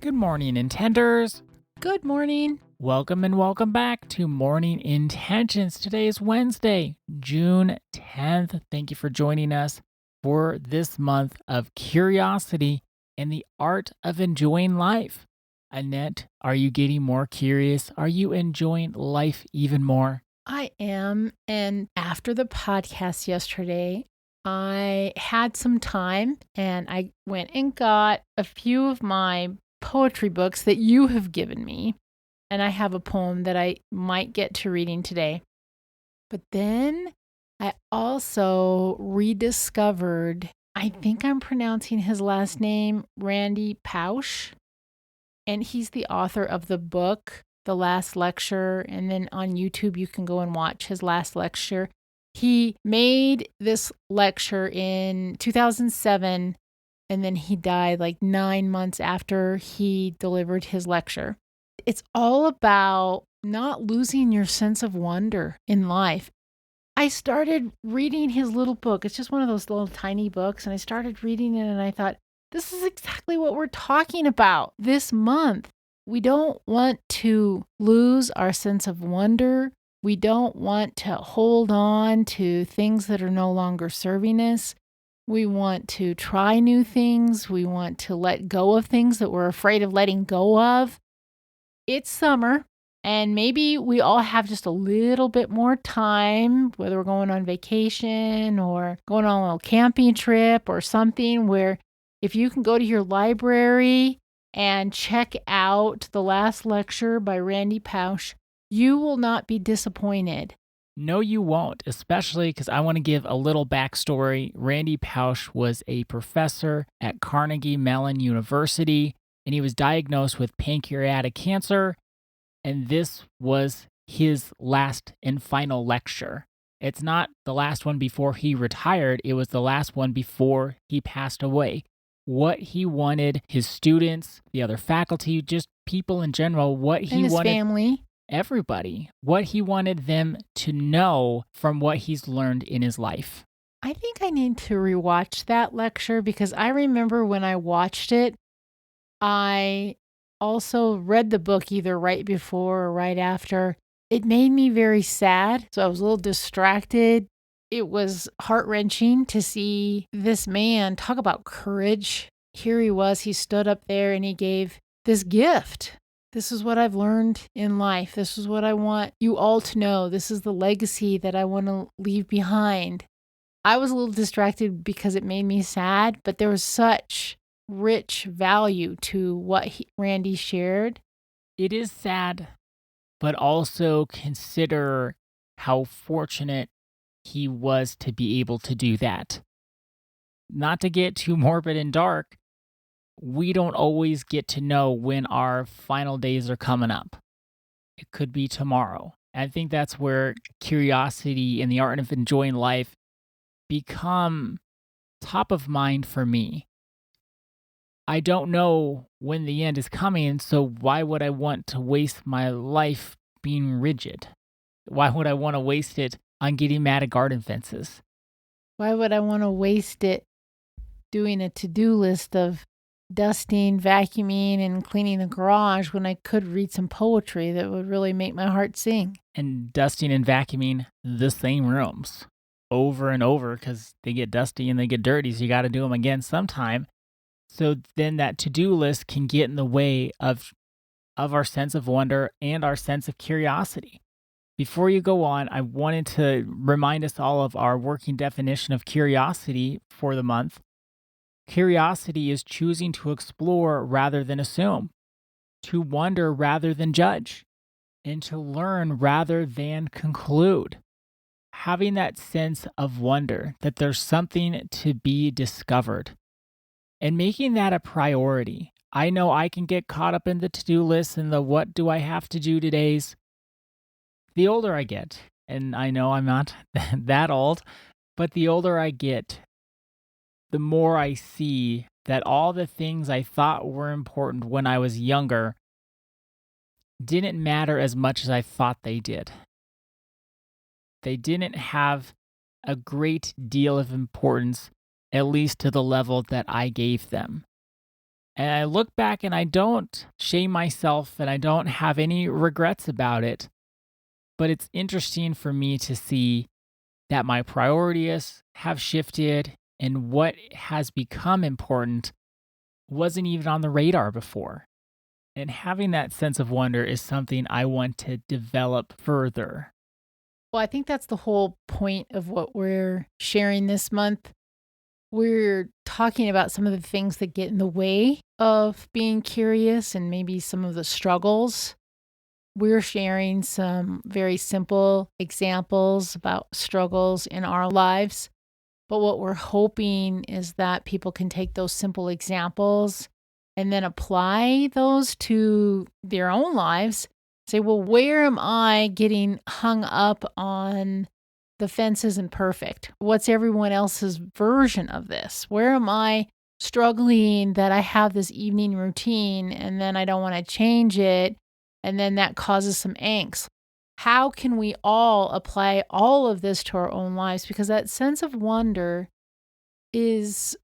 Good morning, Intenders. Good morning. Welcome and welcome back to Morning Intentions. Today is Wednesday, June 10th. Thank you for joining us for this month of curiosity and the art of enjoying life. Annette, are you getting more curious? Are you enjoying life even more? I am. And after the podcast yesterday, I had some time and I went and got a few of my poetry books that you have given me. And I have a poem that I might get to reading today. But then I also rediscovered, I think I'm pronouncing his last name, Randy Pausch. And he's the author of the book, The Last Lecture. And then on YouTube, you can go and watch his last lecture. He made this lecture in 2007, and then he died like 9 months after he delivered his lecture. It's all about not losing your sense of wonder in life. I started reading his little book. It's just one of those little tiny books. And I started reading it and I thought, this is exactly what we're talking about this month. We don't want to lose our sense of wonder. We don't want to hold on to things that are no longer serving us. We want to try new things. We want to let go of things that we're afraid of letting go of. It's summer, and maybe we all have just a little bit more time, whether we're going on vacation or going on a little camping trip or something, where if you can go to your library and check out The Last Lecture by Randy Pausch, you will not be disappointed. No, you won't, especially because I want to give a little backstory. Randy Pausch was a professor at Carnegie Mellon University, and he was diagnosed with pancreatic cancer, and this was his last and final lecture. It's not the last one before he retired, it was the last one before he passed away. What he wanted his students, the other faculty, just people in general, what he And his wanted family. everybody, what he wanted them to know from what he's learned in his life. I think I need to rewatch that lecture because I remember when I watched it, I also read the book either right before or right after. It made me very sad, so I was a little distracted. It was heart-wrenching to see this man talk about courage. Here he was, he stood up there and he gave this gift. This is what I've learned in life. This is what I want you all to know. This is the legacy that I want to leave behind. I was a little distracted because it made me sad, but there was such rich value to what Randy shared. It is sad, but also consider how fortunate he was to be able to do that. Not to get too morbid and dark, we don't always get to know when our final days are coming up. It could be tomorrow. I think that's where curiosity and the art of enjoying life become top of mind for me. I don't know when the end is coming, so why would I want to waste my life being rigid? Why would I want to waste it on getting mad at garden fences? Why would I want to waste it doing a to-do list of dusting, vacuuming, and cleaning the garage when I could read some poetry that would really make my heart sing? And dusting and vacuuming the same rooms over and over because they get dusty and they get dirty, so you got to do them again sometime. So then that to-do list can get in the way of our sense of wonder and our sense of curiosity. Before you go on, I wanted to remind us all of our working definition of curiosity for the month. Curiosity is choosing to explore rather than assume, to wonder rather than judge, and to learn rather than conclude. Having that sense of wonder that there's something to be discovered and making that a priority. I know I can get caught up in the to-do list and the what do I have to do today's. The older I get, and I know I'm not that old, but the older I get, the more I see that all the things I thought were important when I was younger didn't matter as much as I thought they did. They didn't have a great deal of importance, at least to the level that I gave them. And I look back and I don't shame myself and I don't have any regrets about it. But it's interesting for me to see that my priorities have shifted and what has become important wasn't even on the radar before. And having that sense of wonder is something I want to develop further. Well, I think that's the whole point of what we're sharing this month. We're talking about some of the things that get in the way of being curious and maybe some of the struggles. We're sharing some very simple examples about struggles in our lives. But what we're hoping is that people can take those simple examples and then apply those to their own lives. Say, well, where am I getting hung up on the fence isn't perfect? What's everyone else's version of this? Where am I struggling that I have this evening routine and then I don't want to change it? And then that causes some angst. How can we all apply all of this to our own lives? Because that sense of wonder is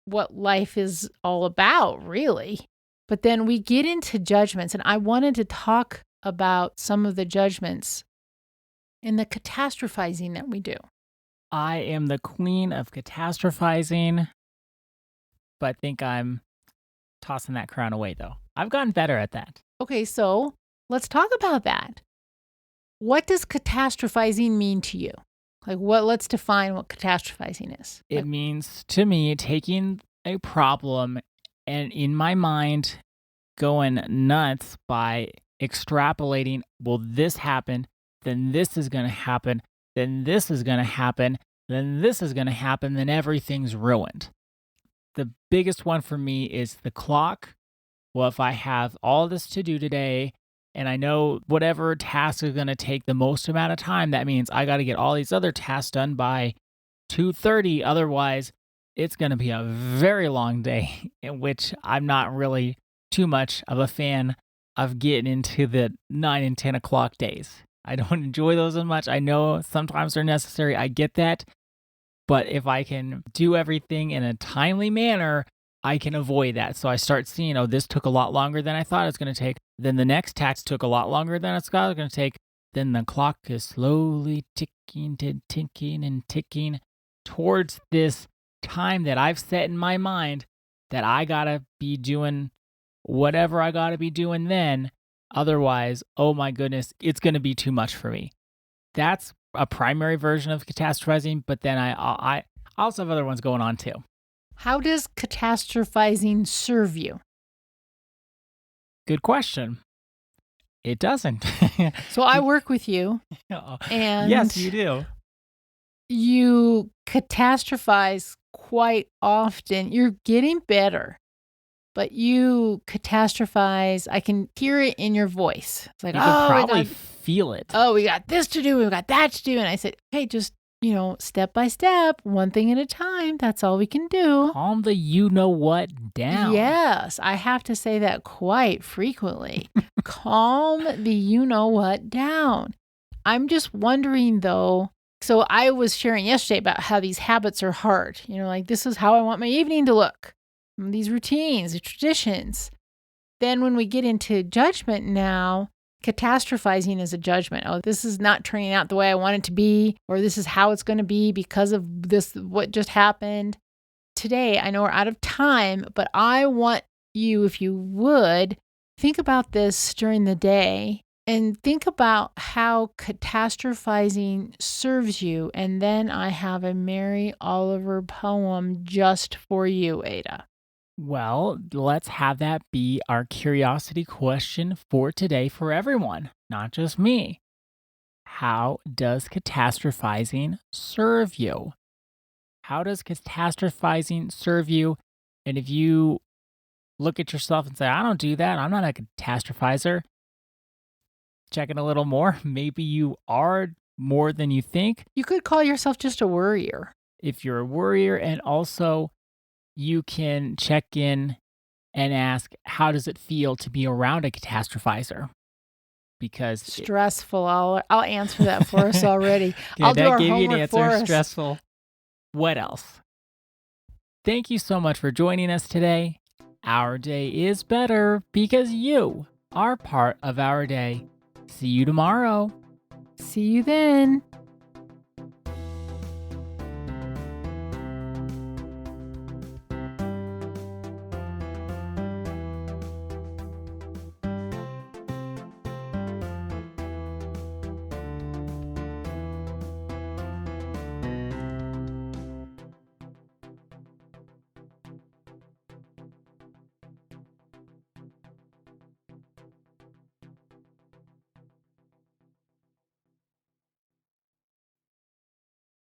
what life is all about, really. But then we get into judgments, and I wanted to talk about some of the judgments and the catastrophizing that we do. I am the queen of catastrophizing, but I think I'm tossing that crown away, though. I've gotten better at that. Okay, so let's talk about that. What does catastrophizing mean to you? Let's define what catastrophizing is. It means to me taking a problem and in my mind going nuts by extrapolating, well, this happened, then this is going to happen, then this is going to happen, then this is going to happen, then everything's ruined. The biggest one for me is the clock. Well, if I have all this to do today, and I know whatever task is going to take the most amount of time, that means I got to get all these other tasks done by 2:30. Otherwise, it's going to be a very long day, in which I'm not really too much of a fan of getting into the 9 and 10 o'clock days. I don't enjoy those as much. I know sometimes they're necessary. I get that. But if I can do everything in a timely manner, I can avoid that. So I start seeing, oh, this took a lot longer than I thought it was going to take. Then the next task took a lot longer than it's going to take. Then the clock is slowly ticking and ticking towards this time that I've set in my mind that I got to be doing whatever I got to be doing then. Otherwise, oh my goodness, it's going to be too much for me. That's a primary version of catastrophizing, but then I also have other ones going on too. How does catastrophizing serve you? Good question. It doesn't. So I work with you, and yes, you do. You catastrophize quite often. You're getting better, but you catastrophize. I can hear it in your voice. It's like, you can probably feel it. Oh, we got this to do. We got that to do. And I said, hey, just step by step, one thing at a time. That's all we can do. Calm the you-know-what down. Yes, I have to say that quite frequently. Calm the you-know-what down. I'm just wondering, though, so I was sharing yesterday about how these habits are hard. This is how I want my evening to look. These routines, the traditions. Then when we get into judgment now, catastrophizing is a judgment. Oh, this is not turning out the way I want it to be, or this is how it's going to be because of this, what just happened. Today, I know we're out of time, but I want you, if you would, think about this during the day and think about how catastrophizing serves you. And then I have a Mary Oliver poem just for you, Ada. Well, let's have that be our curiosity question for today for everyone, not just me. How does catastrophizing serve you? How does catastrophizing serve you? And if you look at yourself and say, I don't do that, I'm not a catastrophizer, check it a little more. Maybe you are more than you think. You could call yourself just a worrier. If you're a worrier, and also you can check in and ask, how does it feel to be around a catastrophizer? Because stressful. I'll answer that for us already. Okay, I'll do our gave homework you an answer. for us. Stressful. What else? Thank you so much for joining us today. Our day is better because you are part of our day. See you tomorrow. See you then.